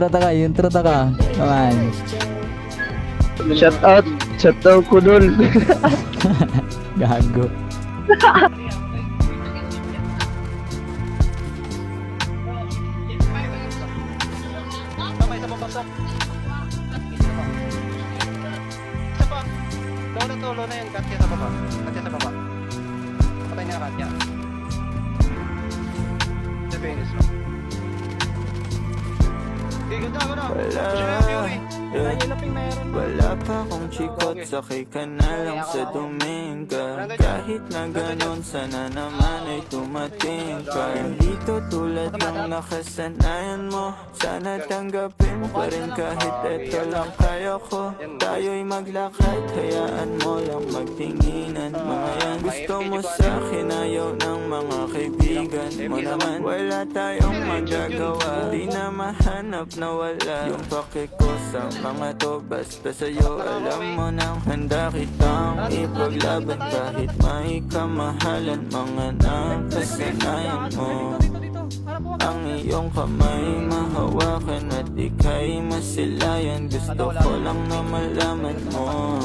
Intro ta ka. Come on. Shout out ko dun. Gago. Tama, isa pa pasok. Isa pa. Tulo na yun, Katya sa baba. Katya sa baba. Patay niya, Katya. The penis mo. Okay, ganda. Push mo yung Fury. Wala pa akong chikot, sakay ka na lang sa Dominga. Kahit na ganon, sana naman ay tumating ka. Hindi to tulad ng nakasanayan mo, sana tanggapin pa rin kahit eto lang kaya ko. Tayo'y maglakad, hayaan mo lang magtinginan. Mga yan gusto mo sa'kin, ayaw ng mga kaibigan mo naman. Wala tayong magagawa, di na mahanap na wala yung pake ko sa mga to. Basta sa'yo alam mo nang handa kitang ipaglaban kahit may kamahalan. Mga nakasanayan mo, ang iyong kamay mahawakan at ika'y masilayan. Gusto ko lang na malaman mo,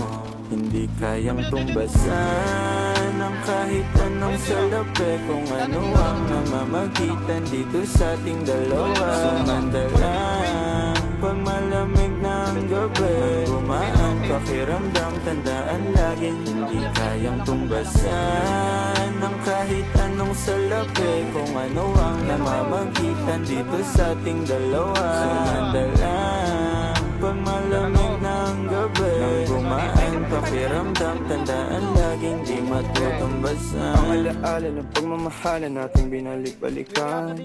hindi kayang tumbasan ng kahit anong salapi. Kung ano ang namamagitan dito sa ating dalawa. Sumandalang pag malamig ng gabi, gumaan pakiramdam, tandaan laging hindi kayang tumbasan ng kahit anong salapi. Kung ano ang namamagitan dito sa ating dalawa. Sumandalang pag malamig ng gabi, gumaan pakiramdam, tandaan laging di matutumbasan. Ang alaala ng pagmamahalan nating binalik-balikan,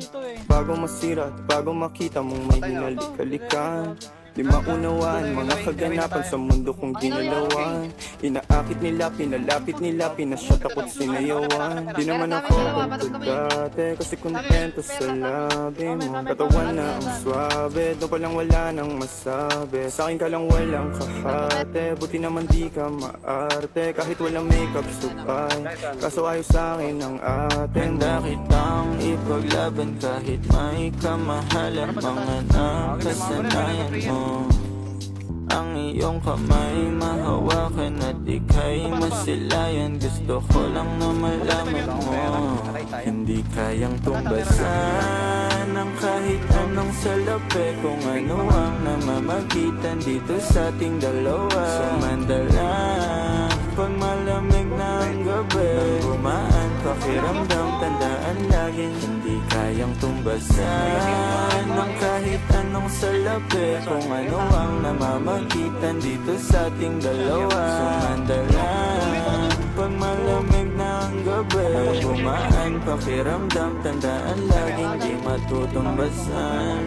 bago masira at bago makita mong may hinalik-halikan. Di maunawaan mga kaganapan sa mundo kong ginalawan. Inaakit nila, pinalapit nila, pinasyat ako't sinayawan. Di naman ako ganito dati, kasi kontento sa labi mo. Katawan na ang swabe, doon pa lang wala nang masabi. Sa akin ka lang walang kahate, buti naman di ka maarte. Kahit walang makeup supay, kaso ayos sa akin ang atin. Handa kitang ipaglaban kahit may kamahalan. Mga nakasanayan mo, ang iyong kamay mahawakan at ika'y masilayan. Gusto ko lang na malaman mo, hindi kayang tumbasan ng kahit anong salapi. Kung ano ang namamagitan dito sa ating dalawa. Sumandalang pag malamig ng gabi, gumaan pakiramdam, tandaan laging hindi kayang tumbasan ng kahit anong salapi. Kung ano ang namamagitan dito sa ating dalawa. Sumandalang pag malamig ng gabi, gumaan pakiramdam, tandaan laging di matutumbasan.